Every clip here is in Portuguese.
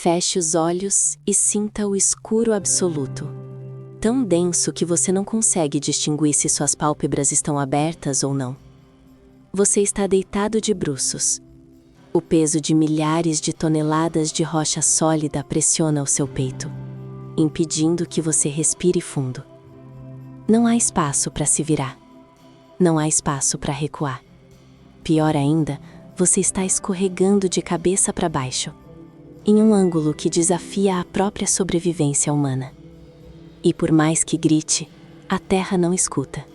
Feche os olhos e sinta o escuro absoluto. Tão denso que você não consegue distinguir se suas pálpebras estão abertas ou não. Você está deitado de bruços. O peso de milhares de toneladas de rocha sólida pressiona o seu peito, impedindo que você respire fundo. Não há espaço para se virar. Não há espaço para recuar. Pior ainda, você está escorregando de cabeça para baixo, em um ângulo que desafia a própria sobrevivência humana. E por mais que grite, a terra não escuta.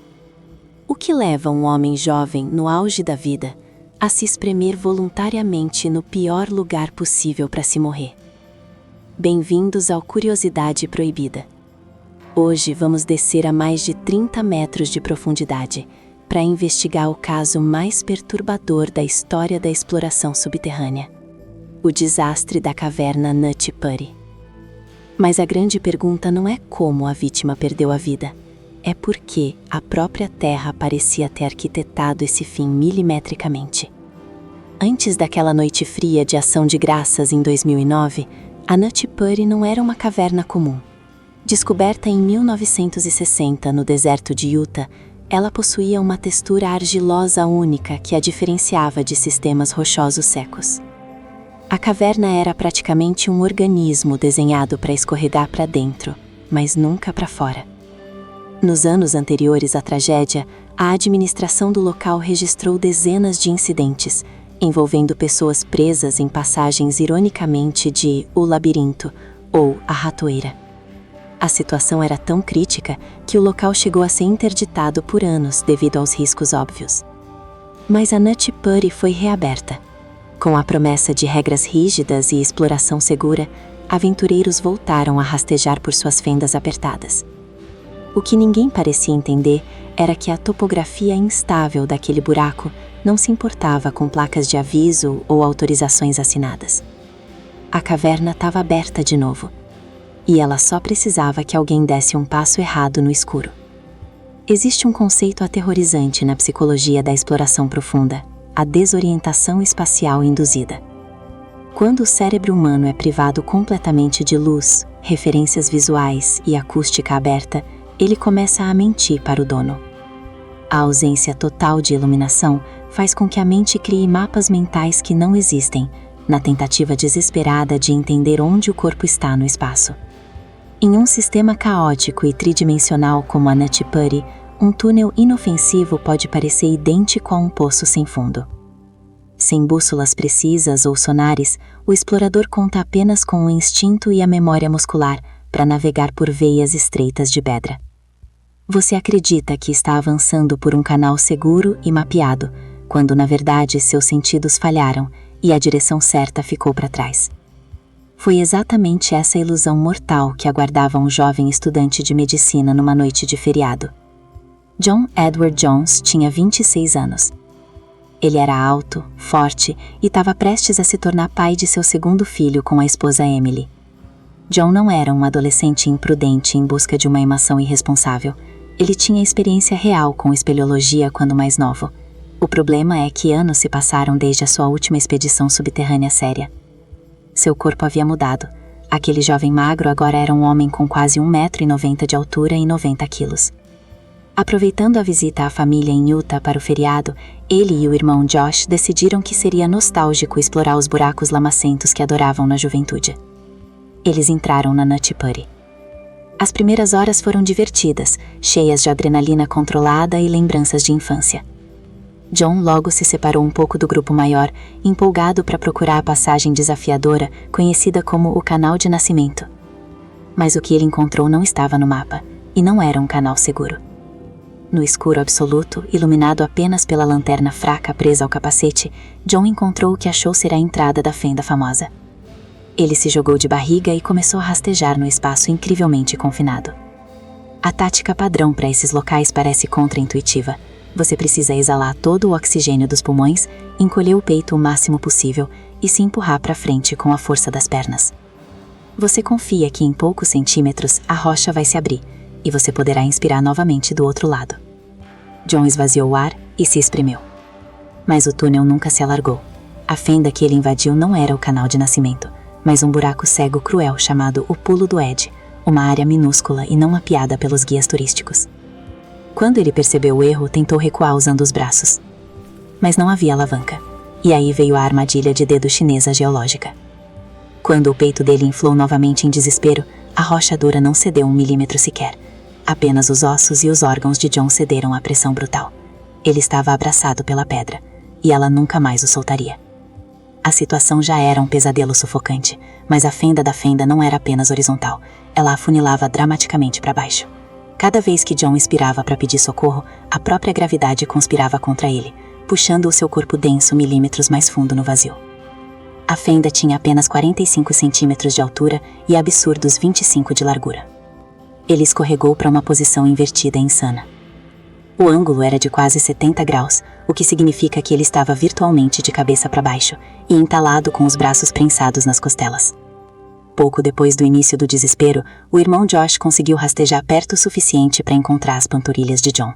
O que leva um homem jovem, no auge da vida, a se espremer voluntariamente no pior lugar possível para se morrer? Bem-vindos ao Curiosidade Proibida. Hoje vamos descer a mais de 30 metros de profundidade para investigar o caso mais perturbador da história da exploração subterrânea: o desastre da caverna Nut Putty. Mas a grande pergunta não é como a vítima perdeu a vida, é por que a própria Terra parecia ter arquitetado esse fim milimetricamente. Antes daquela noite fria de Ação de Graças em 2009, a Nut Putty não era uma caverna comum. Descoberta em 1960 no deserto de Utah, ela possuía uma textura argilosa única que a diferenciava de sistemas rochosos secos. A caverna era praticamente um organismo desenhado para escorregar para dentro, mas nunca para fora. Nos anos anteriores à tragédia, a administração do local registrou dezenas de incidentes, envolvendo pessoas presas em passagens ironicamente de O Labirinto ou A Ratoeira. A situação era tão crítica que o local chegou a ser interditado por anos devido aos riscos óbvios. Mas a Nut Putty foi reaberta. Com a promessa de regras rígidas e exploração segura, aventureiros voltaram a rastejar por suas fendas apertadas. O que ninguém parecia entender era que a topografia instável daquele buraco não se importava com placas de aviso ou autorizações assinadas. A caverna estava aberta de novo, e ela só precisava que alguém desse um passo errado no escuro. Existe um conceito aterrorizante na psicologia da exploração profunda: a desorientação espacial induzida. Quando o cérebro humano é privado completamente de luz, referências visuais e acústica aberta, ele começa a mentir para o dono. A ausência total de iluminação faz com que a mente crie mapas mentais que não existem, na tentativa desesperada de entender onde o corpo está no espaço. Em um sistema caótico e tridimensional como a Nut Putty, um túnel inofensivo pode parecer idêntico a um poço sem fundo. Sem bússolas precisas ou sonares, o explorador conta apenas com o instinto e a memória muscular para navegar por veias estreitas de pedra. Você acredita que está avançando por um canal seguro e mapeado, quando na verdade seus sentidos falharam e a direção certa ficou para trás. Foi exatamente essa ilusão mortal que aguardava um jovem estudante de medicina numa noite de feriado. John Edward Jones tinha 26 anos. Ele era alto, forte e estava prestes a se tornar pai de seu segundo filho com a esposa Emily. John não era um adolescente imprudente em busca de uma emoção irresponsável. Ele tinha experiência real com espeleologia quando mais novo. O problema é que anos se passaram desde a sua última expedição subterrânea séria. Seu corpo havia mudado. Aquele jovem magro agora era um homem com quase 1,90 m de altura e 90 quilos. Aproveitando a visita à família em Utah para o feriado, ele e o irmão Josh decidiram que seria nostálgico explorar os buracos lamacentos que adoravam na juventude. Eles entraram na Nut Putty. As primeiras horas foram divertidas, cheias de adrenalina controlada e lembranças de infância. John logo se separou um pouco do grupo maior, empolgado para procurar a passagem desafiadora, conhecida como o Canal de Nascimento. Mas o que ele encontrou não estava no mapa, e não era um canal seguro. No escuro absoluto, iluminado apenas pela lanterna fraca presa ao capacete, John encontrou o que achou ser a entrada da fenda famosa. Ele se jogou de barriga e começou a rastejar no espaço incrivelmente confinado. A tática padrão para esses locais parece contra-intuitiva. Você precisa exalar todo o oxigênio dos pulmões, encolher o peito o máximo possível e se empurrar para frente com a força das pernas. Você confia que em poucos centímetros a rocha vai se abrir e você poderá inspirar novamente do outro lado. John esvaziou o ar e se espremeu. Mas o túnel nunca se alargou. A fenda que ele invadiu não era o canal de nascimento, mas um buraco cego cruel chamado o Pulo do Ed, uma área minúscula e não mapeada pelos guias turísticos. Quando ele percebeu o erro, tentou recuar usando os braços. Mas não havia alavanca. E aí veio a armadilha de dedo chinesa geológica. Quando o peito dele inflou novamente em desespero, a rocha dura não cedeu 1 milímetro sequer. Apenas os ossos e os órgãos de John cederam à pressão brutal. Ele estava abraçado pela pedra, e ela nunca mais o soltaria. A situação já era um pesadelo sufocante, mas a fenda da fenda não era apenas horizontal, ela afunilava dramaticamente para baixo. Cada vez que John expirava para pedir socorro, a própria gravidade conspirava contra ele, puxando o seu corpo denso milímetros mais fundo no vazio. A fenda tinha apenas 45 centímetros de altura e absurdos 25 de largura. Ele escorregou para uma posição invertida e insana. O ângulo era de quase 70 graus, o que significa que ele estava virtualmente de cabeça para baixo e entalado com os braços prensados nas costelas. Pouco depois do início do desespero, o irmão Josh conseguiu rastejar perto o suficiente para encontrar as panturrilhas de John.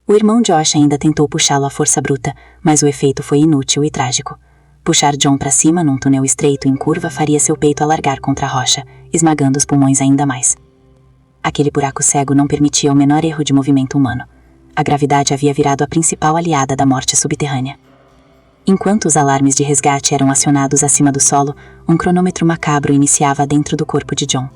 O irmão Josh ainda tentou puxá-lo à força bruta, mas o efeito foi inútil e trágico. Puxar John para cima num túnel estreito em curva faria seu peito alargar contra a rocha, esmagando os pulmões ainda mais. Aquele buraco cego não permitia o menor erro de movimento humano. A gravidade havia virado a principal aliada da morte subterrânea. Enquanto os alarmes de resgate eram acionados acima do solo, um cronômetro macabro iniciava dentro do corpo de John.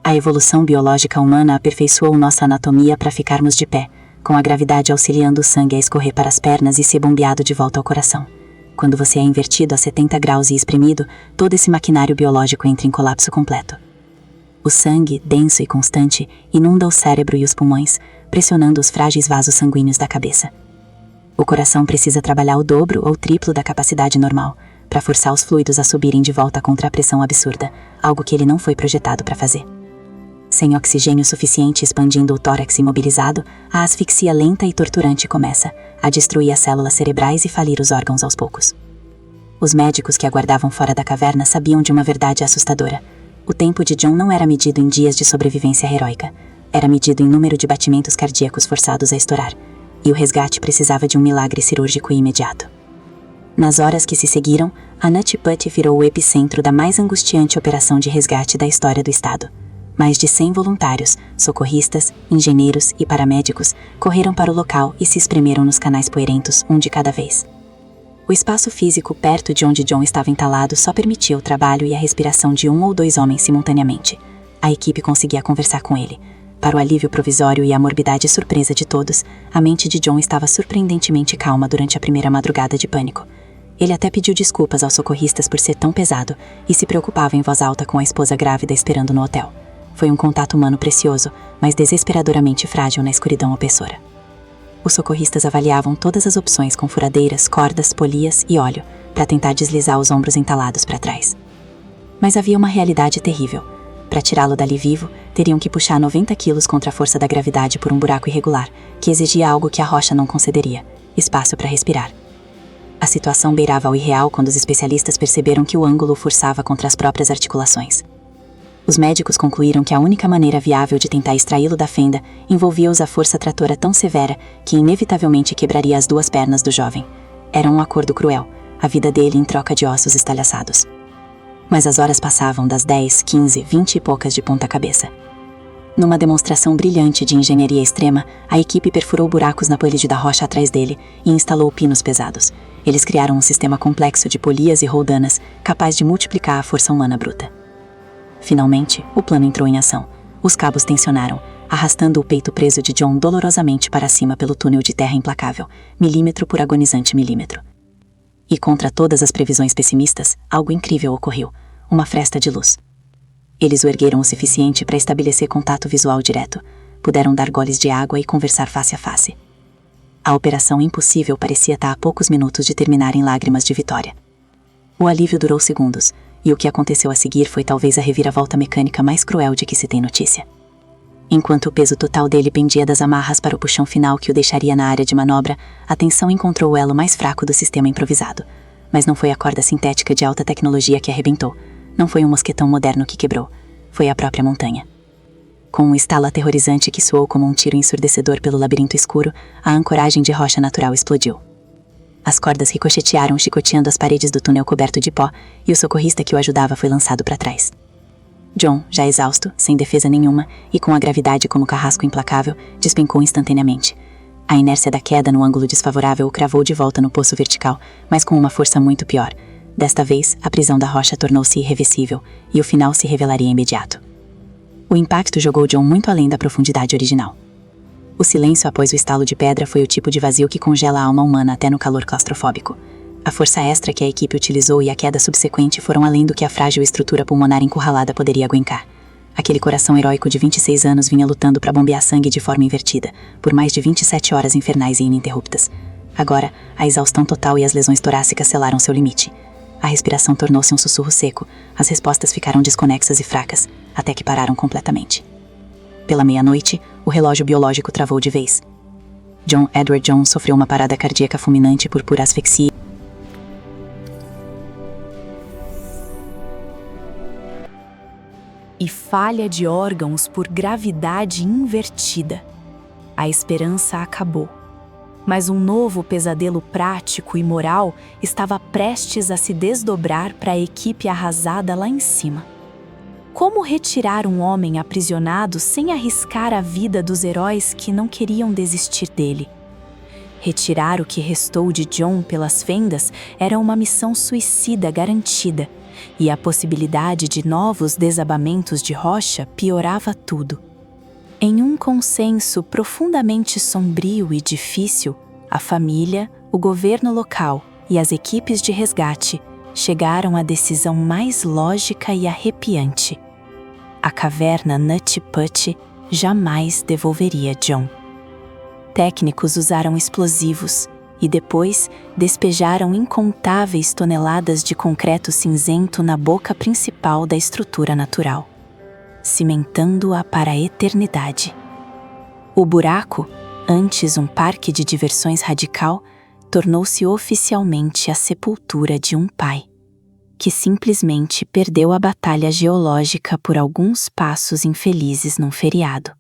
A evolução biológica humana aperfeiçoou nossa anatomia para ficarmos de pé, com a gravidade auxiliando o sangue a escorrer para as pernas e ser bombeado de volta ao coração. Quando você é invertido a 70 graus e espremido, todo esse maquinário biológico entra em colapso completo. O sangue, denso e constante, inunda o cérebro e os pulmões, pressionando os frágeis vasos sanguíneos da cabeça. O coração precisa trabalhar o dobro ou triplo da capacidade normal, para forçar os fluidos a subirem de volta contra a pressão absurda, algo que ele não foi projetado para fazer. Sem oxigênio suficiente expandindo o tórax imobilizado, a asfixia lenta e torturante começa, a destruir as células cerebrais e falir os órgãos aos poucos. Os médicos que aguardavam fora da caverna sabiam de uma verdade assustadora. O tempo de John não era medido em dias de sobrevivência heróica, era medido em número de batimentos cardíacos forçados a estourar, e o resgate precisava de um milagre cirúrgico imediato. Nas horas que se seguiram, a Nut Butte virou o epicentro da mais angustiante operação de resgate da história do estado. Mais de 100 voluntários, socorristas, engenheiros e paramédicos correram para o local e se espremeram nos canais poeirentos, um de cada vez. O espaço físico perto de onde John estava entalado só permitia o trabalho e a respiração de 1 ou 2 homens simultaneamente. A equipe conseguia conversar com ele. Para o alívio provisório e a morbidade surpresa de todos, a mente de John estava surpreendentemente calma durante a primeira madrugada de pânico. Ele até pediu desculpas aos socorristas por ser tão pesado e se preocupava em voz alta com a esposa grávida esperando no hotel. Foi um contato humano precioso, mas desesperadoramente frágil na escuridão opressora. Os socorristas avaliavam todas as opções com furadeiras, cordas, polias e óleo, para tentar deslizar os ombros entalados para trás. Mas havia uma realidade terrível. Para tirá-lo dali vivo, teriam que puxar 90 quilos contra a força da gravidade por um buraco irregular, que exigia algo que a rocha não concederia: espaço para respirar. A situação beirava ao irreal quando os especialistas perceberam que o ângulo forçava contra as próprias articulações. Os médicos concluíram que a única maneira viável de tentar extraí-lo da fenda envolvia usar força tratora tão severa que inevitavelmente quebraria as 2 pernas do jovem. Era um acordo cruel, a vida dele em troca de ossos estalhaçados. Mas as horas passavam das 10, 15, 20 e poucas de ponta cabeça. Numa demonstração brilhante de engenharia extrema, a equipe perfurou buracos na parede da rocha atrás dele e instalou pinos pesados. Eles criaram um sistema complexo de polias e roldanas capaz de multiplicar a força humana bruta. Finalmente, o plano entrou em ação. Os cabos tensionaram, arrastando o peito preso de John dolorosamente para cima pelo túnel de terra implacável, milímetro por agonizante milímetro. E contra todas as previsões pessimistas, algo incrível ocorreu: uma fresta de luz. Eles o ergueram o suficiente para estabelecer contato visual direto. Puderam dar goles de água e conversar face a face. A operação impossível parecia estar a poucos minutos de terminar em lágrimas de vitória. O alívio durou segundos, e o que aconteceu a seguir foi talvez a reviravolta mecânica mais cruel de que se tem notícia. Enquanto o peso total dele pendia das amarras para o puxão final que o deixaria na área de manobra, a tensão encontrou o elo mais fraco do sistema improvisado. Mas não foi a corda sintética de alta tecnologia que arrebentou. Não foi um mosquetão moderno que quebrou. Foi a própria montanha. Com um estalo aterrorizante que soou como um tiro ensurdecedor pelo labirinto escuro, a ancoragem de rocha natural explodiu. As cordas ricochetearam, chicoteando as paredes do túnel coberto de pó, e o socorrista que o ajudava foi lançado para trás. John, já exausto, sem defesa nenhuma, e com a gravidade como carrasco implacável, despencou instantaneamente. A inércia da queda no ângulo desfavorável o cravou de volta no poço vertical, mas com uma força muito pior. Desta vez, a prisão da rocha tornou-se irreversível, e o final se revelaria imediato. O impacto jogou John muito além da profundidade original. O silêncio após o estalo de pedra foi o tipo de vazio que congela a alma humana até no calor claustrofóbico. A força extra que a equipe utilizou e a queda subsequente foram além do que a frágil estrutura pulmonar encurralada poderia aguentar. Aquele coração heróico de 26 anos vinha lutando para bombear sangue de forma invertida, por mais de 27 horas infernais e ininterruptas. Agora, a exaustão total e as lesões torácicas selaram seu limite. A respiração tornou-se um sussurro seco, as respostas ficaram desconexas e fracas, até que pararam completamente. Pela meia-noite, o relógio biológico travou de vez. John Edward Jones sofreu uma parada cardíaca fulminante por pura asfixia e falha de órgãos por gravidade invertida. A esperança acabou. Mas um novo pesadelo prático e moral estava prestes a se desdobrar para a equipe arrasada lá em cima. Como retirar um homem aprisionado sem arriscar a vida dos heróis que não queriam desistir dele? Retirar o que restou de John pelas fendas era uma missão suicida garantida, e a possibilidade de novos desabamentos de rocha piorava tudo. Em um consenso profundamente sombrio e difícil, a família, o governo local e as equipes de resgate chegaram à decisão mais lógica e arrepiante. A caverna Nut Put jamais devolveria John. Técnicos usaram explosivos e depois despejaram incontáveis toneladas de concreto cinzento na boca principal da estrutura natural, cimentando-a para a eternidade. O buraco, antes um parque de diversões radical, tornou-se oficialmente a sepultura de um pai, que simplesmente perdeu a batalha geológica por alguns passos infelizes num feriado,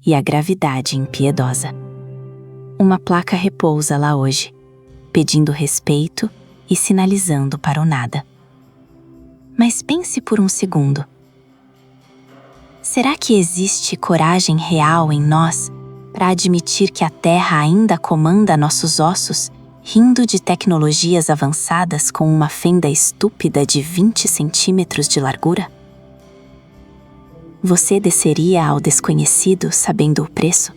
e a gravidade impiedosa. Uma placa repousa lá hoje, pedindo respeito e sinalizando para o nada. Mas pense por um segundo. Será que existe coragem real em nós para admitir que a Terra ainda comanda nossos ossos, rindo de tecnologias avançadas com uma fenda estúpida de 20 centímetros de largura? Você desceria ao desconhecido sabendo o preço?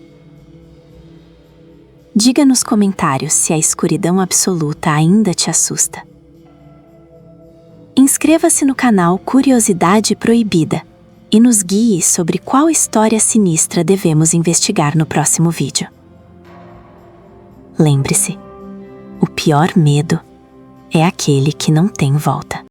Diga nos comentários se a escuridão absoluta ainda te assusta. Inscreva-se no canal Curiosidade Proibida e nos guie sobre qual história sinistra devemos investigar no próximo vídeo. Lembre-se, o pior medo é aquele que não tem volta.